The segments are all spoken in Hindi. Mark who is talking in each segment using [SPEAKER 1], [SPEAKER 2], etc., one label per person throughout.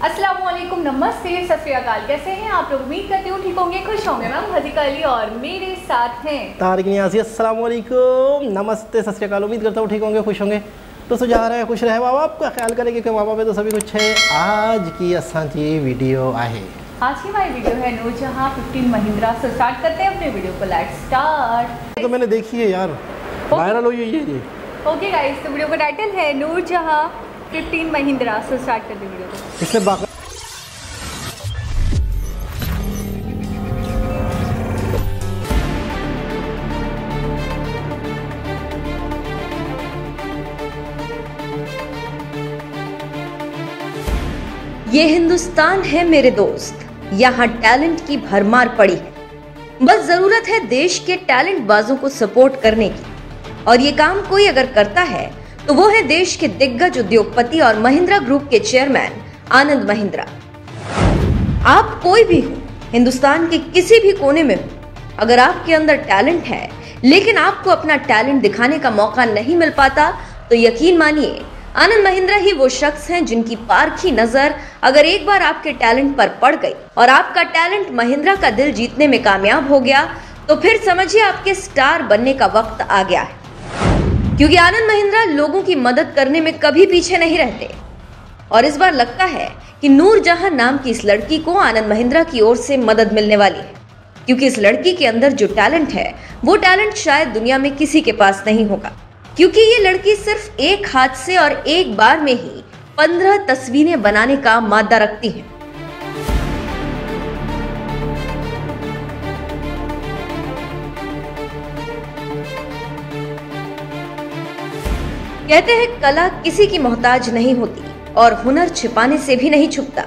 [SPEAKER 1] अस्सलामुअलैकुम, नमस्ते, सत श्री अकाल। कैसे हैं आप लोग? उम्मीद करती हूँ ठीक होंगे, खुश होंगे। मैम हदीका अली और मेरे साथ हैं
[SPEAKER 2] तारिक नियाज़ी। अस्सलामुअलैकुम, नमस्ते, सत श्री अकाल। उम्मीद करता हूँ ठीक होंगे, खुश होंगे। तो सुझा रहे हैं खुश रहे, माँ बाप का ख्याल करें क्योंकि माँ बाप में तो सभी कुछ है। आज की असांजी वीडियो आहे,
[SPEAKER 1] आज की हमारी वीडियो है नूरजहां 15 महिंद्रा से। स्टार्ट करते हैं अपने वीडियो को। Let's start.
[SPEAKER 2] तो मैंने देखी है यार, वायरल हुई है ये।
[SPEAKER 1] ओके गाइस, तो वीडियो का टाइटल है नूरजहां 15 महिंद्रा से। स्टार्ट करते हैं वीडियो को।
[SPEAKER 2] इसमें बाकी
[SPEAKER 3] ये हिंदुस्तान है मेरे दोस्त, यहाँ टैलेंट की भरमार पड़ी है। बस जरूरत है देश के टैलेंट बाजों को सपोर्ट करने की, और ये काम कोई अगर करता है तो वो है देश के दिग्गज उद्योगपति और महिंद्रा ग्रुप के चेयरमैन आनंद महिंद्रा। आप कोई भी हो, हिंदुस्तान के किसी भी कोने में हो, अगर आपके अंदर टैलेंट है लेकिन आपको अपना टैलेंट दिखाने का मौका नहीं मिल पाता, तो यकीन मानिए आनंद महिंद्रा ही वो शख्स हैं जिनकी पारखी नजर अगर एक बार आपके टैलेंट पर पड़ गई और आपका टैलेंट महिंद्रा का दिल जीतने में कामयाब हो गया, तो फिर समझिए आपके स्टार बनने का वक्त आ गया है। क्योंकि आनंद महिंद्रा लोगों की मदद करने में कभी पीछे नहीं रहते, और इस बार लगता है कि नूरजहां नाम की इस लड़की को आनंद महिंद्रा की ओर से मदद मिलने वाली है। क्योंकि इस लड़की के अंदर जो टैलेंट है वो टैलेंट शायद दुनिया में किसी के पास नहीं होगा। क्योंकि ये लड़की सिर्फ एक हाथ से और एक बार में ही 15 तस्वीरें बनाने का मादा रखती है। कहते हैं कला किसी की मोहताज नहीं होती और हुनर छिपाने से भी नहीं छुपता।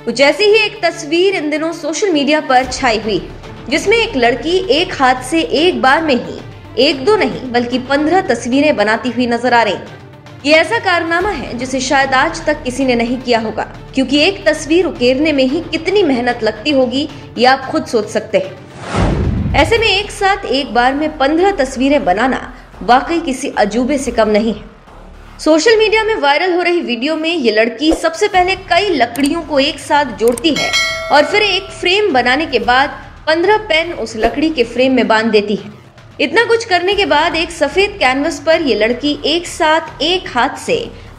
[SPEAKER 3] कुछ ऐसी ही एक तस्वीर इन दिनों सोशल मीडिया पर छाई हुई है, जिसमें एक लड़की एक हाथ से एक बार में ही एक दो नहीं बल्कि 15 तस्वीरें बनाती हुई नजर आ रही। ये ऐसा कारनामा है जिसे शायद आज तक किसी ने नहीं किया होगा, क्योंकि एक तस्वीर उकेरने में ही कितनी मेहनत लगती होगी ये आप खुद सोच सकते हैं। ऐसे में एक साथ एक बार में 15 तस्वीरें बनाना वाकई किसी अजूबे से कम नहीं है। सोशल मीडिया में वायरल हो रही वीडियो में ये लड़की सबसे पहले कई लकड़ियों को एक साथ जोड़ती है और फिर एक फ्रेम बनाने के बाद 15 पेन उस लकड़ी के फ्रेम में बांध देती है। इतना कुछ करने के बाद एक सफेद कैनवस पर यह लड़की एक साथ एक हाथ से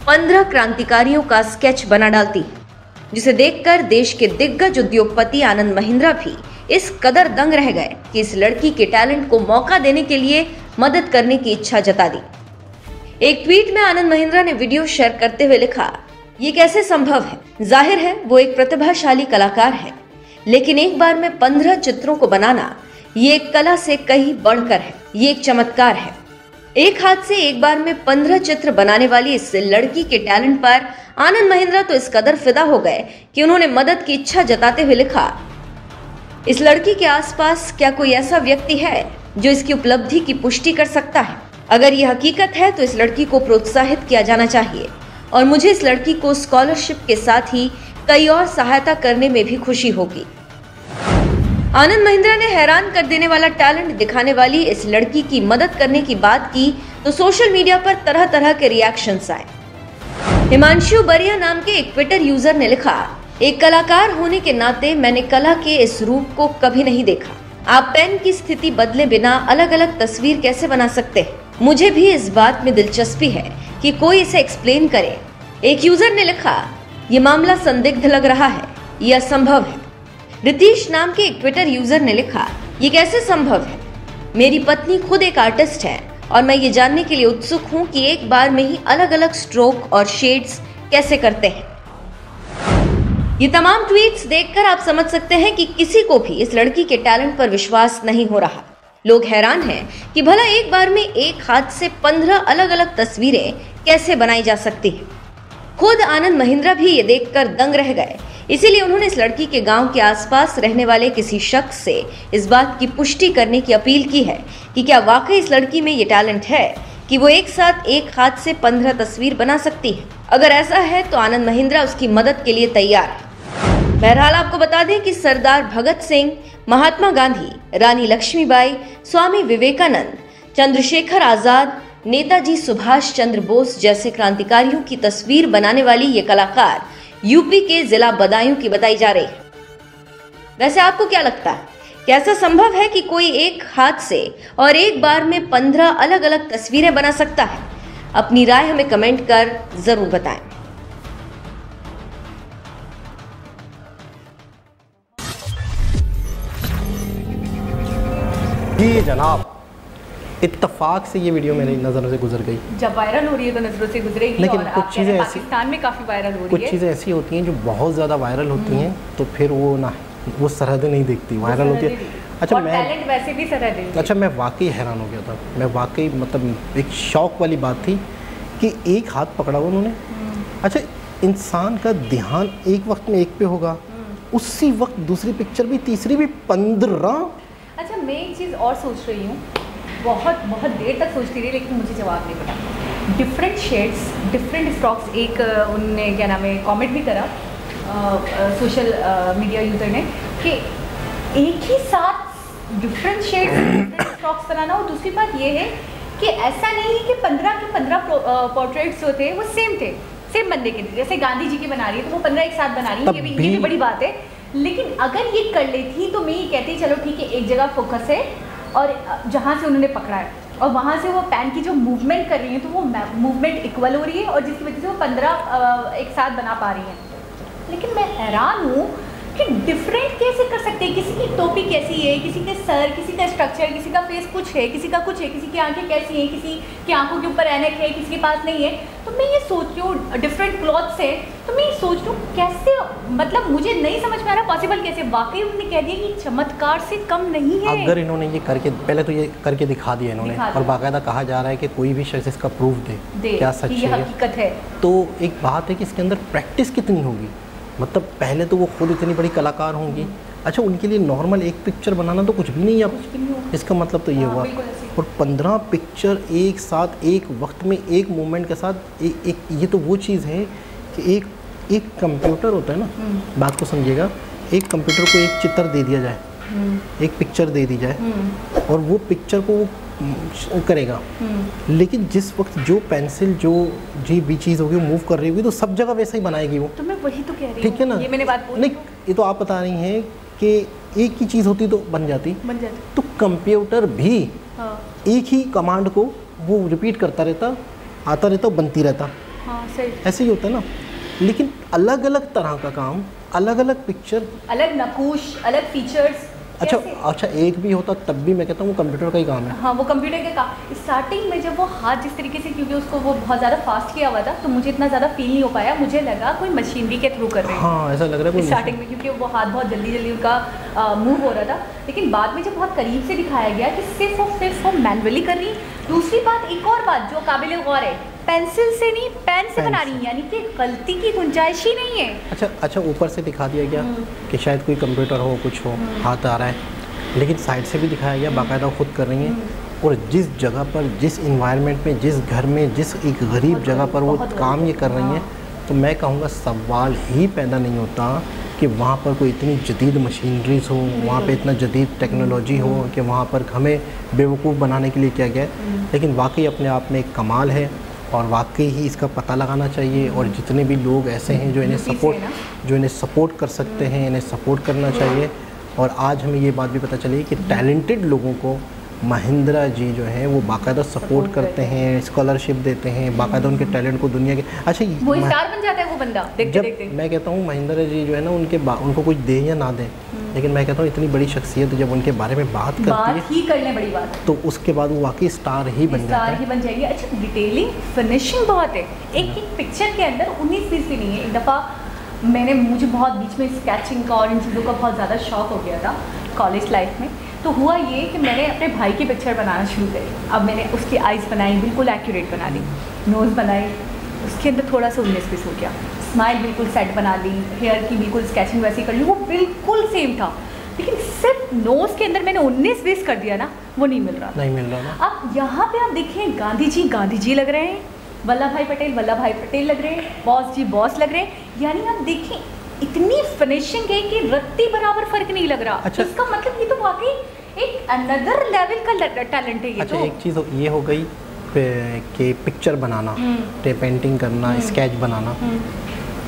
[SPEAKER 3] 15 क्रांतिकारियों का स्केच बना डालती है, जिसे देखकर देश के दिग्गज उद्योगपति आनंद महिंद्रा भी इस कदर दंग रह गए कि इस लड़की के टैलेंट को मौका देने के लिए मदद करने की इच्छा जता दी। एक ट्वीट में आनंद महिंद्रा ने वीडियो शेयर करते हुए लिखा, ये कैसे संभव है? जाहिर है वो एक प्रतिभाशाली कलाकार है, लेकिन एक बार में 15 चित्रों को बनाना ये एक कला से कहीं बढ़कर है। ये एक चमत्कार है। एक हाथ से एक बार में 15 चित्र बनाने वाली इस लड़की के टैलेंट पर आनंद महिंद्रा तो इस कदर फिदा हो गए कि उन्होंने मदद की इच्छा जताते हुए लिखा, इस लड़की के आसपास क्या कोई ऐसा व्यक्ति है जो इसकी उपलब्धि की पुष्टि कर सकता है? अगर यह हकीकत है तो इस लड़की को प्रोत्साहित किया जाना चाहिए, और मुझे इस लड़की को स्कॉलरशिप के साथ ही कई और सहायता करने में भी खुशी होगी। आनंद महिंद्रा ने हैरान कर देने वाला टैलेंट दिखाने वाली इस लड़की की मदद करने की बात की तो सोशल मीडिया पर तरह तरह के रिएक्शंस आए। हिमांशु बरिया नाम के एक ट्विटर यूजर ने लिखा, एक कलाकार होने के नाते मैंने कला के इस रूप को कभी नहीं देखा। आप पेन की स्थिति बदले बिना अलग अलग तस्वीर कैसे बना सकते हैं? मुझे भी इस बात में दिलचस्पी है कि कोई इसे एक्सप्लेन करे। एक यूजर ने लिखा, ये मामला संदिग्ध लग रहा है, यह असंभव है। रितीश नाम के एक ट्विटर यूजर ने लिखा, ये कैसे संभव है? मेरी पत्नी खुद एक आर्टिस्ट है और मैं ये जानने के लिए उत्सुक हूँ कि एक बार में ही अलग अलग स्ट्रोक और शेड्स कैसे करते हैं। ये तमाम ट्वीट्स देखकर आप समझ सकते हैं कि किसी को भी इस लड़की के टैलेंट पर विश्वास नहीं हो रहा। लोग हैरान हैं कि भला एक बार में एक हाथ से 15 अलग अलग तस्वीरें कैसे बनाई जा सकती हैं। खुद आनंद महिंद्रा भी ये देखकर दंग रह गए। इसीलिए उन्होंने इस लड़की के गांव के आसपास रहने वाले किसी शख्स से इस बात की पुष्टि करने की अपील की है कि क्या वाकई इस लड़की में ये टैलेंट है कि वो एक साथ एक हाथ से 15 तस्वीर बना सकती है। अगर ऐसा है तो आनंद महिंद्रा उसकी मदद के लिए तैयार है। बहरहाल आपको बता दें कि सरदार भगत सिंह, महात्मा गांधी, रानी लक्ष्मीबाई, स्वामी विवेकानंद, चंद्रशेखर आजाद, नेताजी सुभाष चंद्र बोस जैसे क्रांतिकारियों की तस्वीर बनाने वाली ये कलाकार यूपी के जिला बदायूं की बताई जा रही है। वैसे आपको क्या लगता है, क्या ऐसा संभव है कि कोई एक हाथ से और एक बार में 15 अलग अलग तस्वीरें बना सकता है? अपनी राय हमें कमेंट कर जरूर बताएं।
[SPEAKER 2] जी जनाब, इत्तेफाक से ये वीडियो मेरी नज़रों से गुजर गई।
[SPEAKER 1] जब वायरल हो रही है तो नजरों से गुजरेगी।
[SPEAKER 2] लेकिन
[SPEAKER 1] और
[SPEAKER 2] कुछ चीज़ें ऐसी
[SPEAKER 1] पाकिस्तान में काफ़ी वायरल हो रही है।
[SPEAKER 2] कुछ चीज़ें ऐसी होती हैं जो बहुत ज़्यादा वायरल होती हैं, तो फिर वो सरहदें नहीं देखती, वायरल होती है। अच्छा, मैं
[SPEAKER 1] टैलेंट वैसे भी सरहदें।
[SPEAKER 2] अच्छा, मैं वाकई हैरान हो गया था। मैं वाकई मतलब एक शौक वाली बात थी कि एक हाथ पकड़ा हुआ उन्होंने। अच्छा, इंसान का ध्यान एक वक्त में एक पे होगा, उसी वक्त दूसरी पिक्चर भी, तीसरी भी, 15।
[SPEAKER 1] अच्छा, मैं एक चीज़ और सोच रही हूँ, बहुत देर तक सोचती रही, लेकिन मुझे जवाब नहीं पता। Different shades, different strokes. एक उनने क्या नाम है कमेंट भी करा सोशल मीडिया यूज़र ने कि एक ही साथ डिफरेंट शेड्स, डिफरेंट स्ट्रोक्स बनाना। और दूसरी बात ये है कि ऐसा नहीं है कि 15 के 15 पोर्ट्रेट्स जो थे वो सेम थे, सेम बंदे के थे। जैसे गांधी जी के बना रही है तो वो 15 एक साथ बना रही है, ये भी बड़ी बात है। लेकिन अगर ये कर लेती तो मैं ये कहती चलो ठीक है, एक जगह फोकस है और जहाँ से उन्होंने पकड़ा है और वहाँ से वो पैन की जो मूवमेंट कर रही है तो वो मूवमेंट इक्वल हो रही है और जिसकी वजह से वो 15 एक साथ बना पा रही हैं। लेकिन मैं हैरान हूँ कि डिफरेंट कैसे कर सकते हैं। किसी की टोपी कैसी है, किसी के सर, किसी का स्ट्रक्चर, किसी का फेस कुछ है, किसी का कुछ है, किसी की आंखें कैसी हैं, किसी की आंखों के ऊपर ऐनक है, किसी के पास नहीं है। तो मैं ये सोच रही हूँ डिफरेंट क्लॉथ्स है, तो मैं ये सोच रही हूँ कैसे, मतलब मुझे नहीं समझ में आ रहा पॉसिबल कैसे। वाकई उन्होंने कह दिया कि चमत्कार से कम नहीं है।
[SPEAKER 2] अगर इन्होंने ये करके, पहले तो ये करके दिखा दिया इन्होंने, और बाकायदा कहा जा रहा है कि कोई भी शख्स इसका प्रूफ दे क्या सच है,
[SPEAKER 1] हकीकत है।
[SPEAKER 2] तो एक बात है कि इसके अंदर प्रैक्टिस कितनी होगी। मतलब पहले तो वो खुद इतनी बड़ी कलाकार होंगी। अच्छा, उनके लिए नॉर्मल एक पिक्चर बनाना तो कुछ भी नहीं है अब। इसका मतलब तो ये हुआ। और 15 पिक्चर एक साथ, एक वक्त में, एक मोमेंट के साथ, एक ये तो वो चीज़ है कि एक कंप्यूटर होता है ना, बात को समझिएगा, एक कंप्यूटर को एक चित्र दे दिया जाए, एक पिक्चर दे दी जाए और वो पिक्चर को वो करेगा। लेकिन जिस वक्त जो पेंसिल जो भी चीज़ होगी वो मूव कर रही होगी तो सब जगह वैसा ही बनाएगी वो।
[SPEAKER 1] तो मैं वही तो कह रही हूँ,
[SPEAKER 2] ठीक है ना,
[SPEAKER 1] ये मैंने बात बोली।
[SPEAKER 2] नहीं, ये तो आप बता रही हैं कि एक ही चीज़ होती तो बन जाती। तो कंप्यूटर भी एक ही कमांड को वो रिपीट करता रहता, आता रहता, बनती रहता।
[SPEAKER 1] हाँ, सही।
[SPEAKER 2] ऐसे ही होता है ना। लेकिन अलग अलग तरह का काम, अलग अलग पिक्चर,
[SPEAKER 1] अलग नकूश, अलग फीचर्स।
[SPEAKER 2] अच्छा, एक भी होता तब भी मैं कहता हूँ वो कंप्यूटर का ही काम है।
[SPEAKER 1] हाँ, वो कंप्यूटर का काम। स्टार्टिंग में जब वो हाथ जिस तरीके से, क्योंकि उसको वो बहुत ज़्यादा फास्ट किया हुआ था तो मुझे इतना ज़्यादा फील नहीं हो पाया, मुझे लगा कोई मशीनरी के थ्रू कर रहे हैं।
[SPEAKER 2] हाँ, ऐसा लग रहा है
[SPEAKER 1] स्टार्टिंग में, क्योंकि वो हाथ बहुत जल्दी उनका मूव हो रहा था। लेकिन बाद में जब बहुत करीब से दिखाया गया कि सिर्फ वो मैनुअली कर रही। दूसरी बात, एक और बात जो काबिल गौर है, पेंसिल से नहीं, पेन से बना रही है, यानी कि गलती की गुंजाइश ही नहीं है।
[SPEAKER 2] अच्छा, ऊपर से दिखा दिया गया कि शायद कोई कंप्यूटर हो, कुछ हो, हाथ आ रहा है, लेकिन साइड से भी दिखाया गया बाकायदा खुद कर रही हैं। और जिस जगह पर, जिस इन्वायरमेंट में, जिस घर में, जिस एक गरीब जगह पर वो काम ये कर रही हैं, तो मैं कहूँगा सवाल ही पैदा नहीं होता कि वहाँ पर कोई इतनी जदीद मशीनरीज हो, वहाँ पे इतना जदीद टेक्नोलॉजी हो कि वहाँ पर हमें बेवकूफ़ बनाने के लिए किया गया है। लेकिन वाकई अपने आप में एक कमाल है और वाकई ही इसका पता लगाना चाहिए। और जितने भी लोग ऐसे हैं जो इन्हें सपोर्ट कर सकते हैं, इन्हें सपोर्ट करना चाहिए। और आज हमें ये बात भी पता चली कि टैलेंटेड लोगों को महिंद्रा जी जो हैं वो बाकायदा सपोर्ट करते हैं, स्कॉलरशिप देते हैं, बाकायदा उनके टैलेंट को दुनिया के। अच्छा,
[SPEAKER 1] वो स्टार बन जाता है वो बंदा देखते देखते।
[SPEAKER 2] मैं कहता हूँ महिंद्रा जी जो है ना, उनको कुछ दे या ना दें, लेकिन मैं कहता हूँ इतनी बड़ी शख्सियत जब उनके बारे में बात करती है
[SPEAKER 1] बड़ी बात,
[SPEAKER 2] तो उसके बाद वो वाकई स्टार ही बन
[SPEAKER 1] जाएगी। अच्छा, डिटेलिंग, फिनिशिंग बहुत है। एक पिक्चर के अंदर 19-20 भी नहीं है। एक दफ़ा मुझे बहुत बीच में स्केचिंग का और इन चीज़ों का बहुत ज़्यादा शौक हो गया था कॉलेज लाइफ में। तो हुआ ये कि मैंने अपने भाई की पिक्चर बनाना शुरू करी। अब मैंने उसकी आइज़ बनाई, बिल्कुल एक्यूरेट बना ली, नोज़ बनाई, उसके अंदर थोड़ा सा 19-20 हो गया, स्माइल बिल्कुल सेट बना ली, हेयर की बिल्कुल स्केचिंग वैसी कर ली, वो बिल्कुल सेम था। लेकिन सिर्फ नोज़ के अंदर मैंने 19-20 कर दिया ना, वो नहीं मिल रहा ना। अब यहाँ पे आप देखें, गांधी जी लग रहे हैं, वल्लभ भाई पटेल लग रहे हैं, बॉस जी बॉस लग रहे हैं। यानी आप देखें इतनी फिनिशिंग है कि रत्ती बराबर फर्क नहीं लग रहा। अच्छा, इसका मतलब ये तो वाकई एक अनदर लेवल का टैलेंट है ये।
[SPEAKER 2] अच्छा, एक चीज़ ये हो गई कि पिक्चर बनाना, पेंटिंग करना, स्केच बनाना।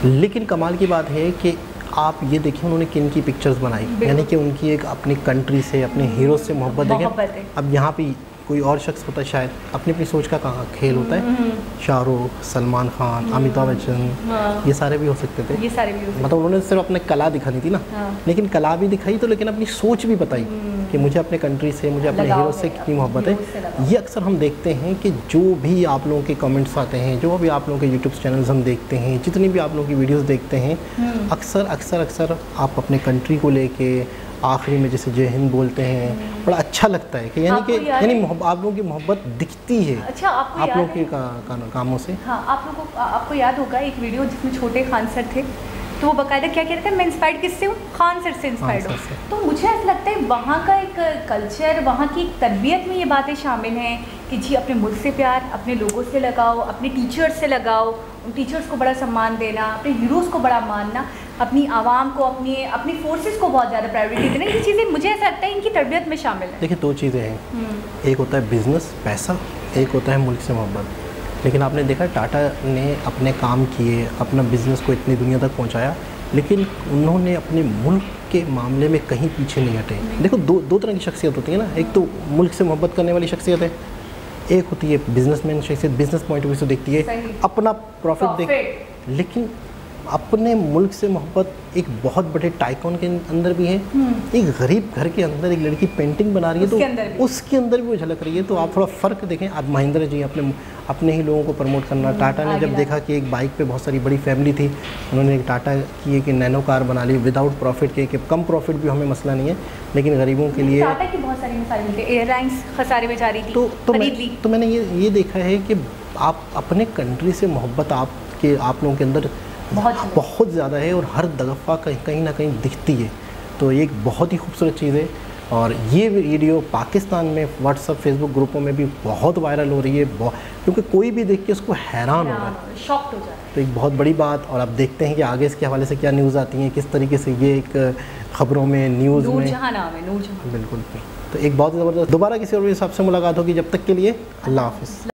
[SPEAKER 2] लेकिन कमाल की बात है कि आप ये देखिए उन्होंने किन की पिक्चर्स बनाई, यानी कि उनकी एक अपनी कंट्री से, अपने हीरो से मोहब्बत देखें। अब यहाँ पे कोई और शख्स होता है, शायद अपनी अपनी सोच का खेल होता है, शाहरुख, सलमान खान, अमिताभ बच्चन, ये सारे भी हो सकते थे,
[SPEAKER 1] ये सारे भी हो सकते।
[SPEAKER 2] मतलब उन्होंने सिर्फ अपने कला दिखानी थी ना, लेकिन कला भी दिखाई तो, लेकिन अपनी सोच भी बताई कि मुझे अपने कंट्री से, मुझे अपने हीरो से कितनी मोहब्बत है। ये अक्सर हम देखते हैं कि जो भी आप लोगों के कमेंट्स आते हैं, जो भी आप लोगों के यूट्यूब चैनल्स हम देखते हैं, जितनी भी आप लोगों की वीडियोस देखते हैं, अक्सर आप अपने कंट्री को लेके आखिरी में जैसे जय हिंद बोलते हैं, बड़ा अच्छा लगता है कि यानी आप लोगों की मोहब्बत दिखती है।
[SPEAKER 1] अच्छा,
[SPEAKER 2] आप लोगों के कामों से।
[SPEAKER 1] हाँ, आपको याद होगा एक वीडियो जिसमें छोटे खान सर थे, तो वो बाकायदा क्या कह रहे थे, मैं इंस्पायर्ड किससे हूँ, खान सर से इंस्पायर्ड हूँ। तो मुझे ऐसा लगता है वहाँ का एक कल्चर, वहाँ की एक तरबियत में ये बातें शामिल हैं कि जी अपने मुल्क से प्यार, अपने लोगों से लगाओ, अपने टीचर्स से लगाओ, उन टीचर्स को बड़ा सम्मान देना, अपने हीरोज़ को बड़ा मानना, अपनी आवाम को, अपनी फोर्सेस को बहुत ज़्यादा प्रायोरिटी देना। ये चीज़ें मुझे ऐसा लगता है इनकी तरबियत में शामिल है।
[SPEAKER 2] देखिए, दो चीज़ें हैं, एक होता है बिज़नेस, पैसा, एक होता है मुल्क से मोहब्बत। लेकिन आपने देखा टाटा ने अपने काम किए, अपना बिज़नेस को इतनी दुनिया तक पहुंचाया, लेकिन उन्होंने अपने मुल्क के मामले में कहीं पीछे नहीं हटे। देखो, दो तरह की शख्सियत होती है ना, एक तो मुल्क से मोहब्बत करने वाली शख्सियत है, एक होती है बिजनेसमैन शख्सियत, बिजनेस पॉइंट ऑफ व्यू से देखती है, अपना प्रॉफिट देख। लेकिन अपने मुल्क से मोहब्बत एक बहुत बड़े टाइकॉन के अंदर भी है, एक गरीब घर के अंदर एक लड़की पेंटिंग बना रही है, तो उसके अंदर भी वो झलक रही है। तो आप थोड़ा फ़र्क देखें। अब महिंद्रा जी अपने ही लोगों को प्रमोट करना, टाटा ने जब देखा कि एक बाइक पे बहुत सारी बड़ी फैमिली थी, उन्होंने एक टाटा की एक नैनो कार बना ली विदाउट प्रॉफिट के, कि कम प्रॉफिट भी हमें मसला नहीं है, लेकिन गरीबों के लिए
[SPEAKER 1] टाटा की बहुत सारी मिसालें मिलती है, एयरलाइंस खसारे में जा रही थी,
[SPEAKER 2] तो मैंने ये देखा है कि आप अपने कंट्री से मोहब्बत आप लोगों के अंदर बहुत ज़्यादा है और हर दफ़ा कहीं ना कहीं दिखती है। तो ये एक बहुत ही खूबसूरत चीज़ है और ये वीडियो पाकिस्तान में व्हाट्सएप फेसबुक ग्रुपों में भी बहुत वायरल हो रही है, क्योंकि कोई भी देख के उसको हैरान हो रहा है,
[SPEAKER 1] शॉक्ड हो जाता है।
[SPEAKER 2] तो एक बहुत बड़ी बात। और अब देखते हैं कि आगे इसके हवाले से क्या न्यूज़ आती हैं, किस तरीके से ये एक ख़बरों में, न्यूज़ में।
[SPEAKER 1] नूरजहां नाम है, नूरजहां।
[SPEAKER 2] बिल्कुल। तो एक बहुत ज़बरदस्त, दोबारा किसी और हिसाब से मुलाकात होगी, जब तक के लिए अल्लाह हाफ़िज़।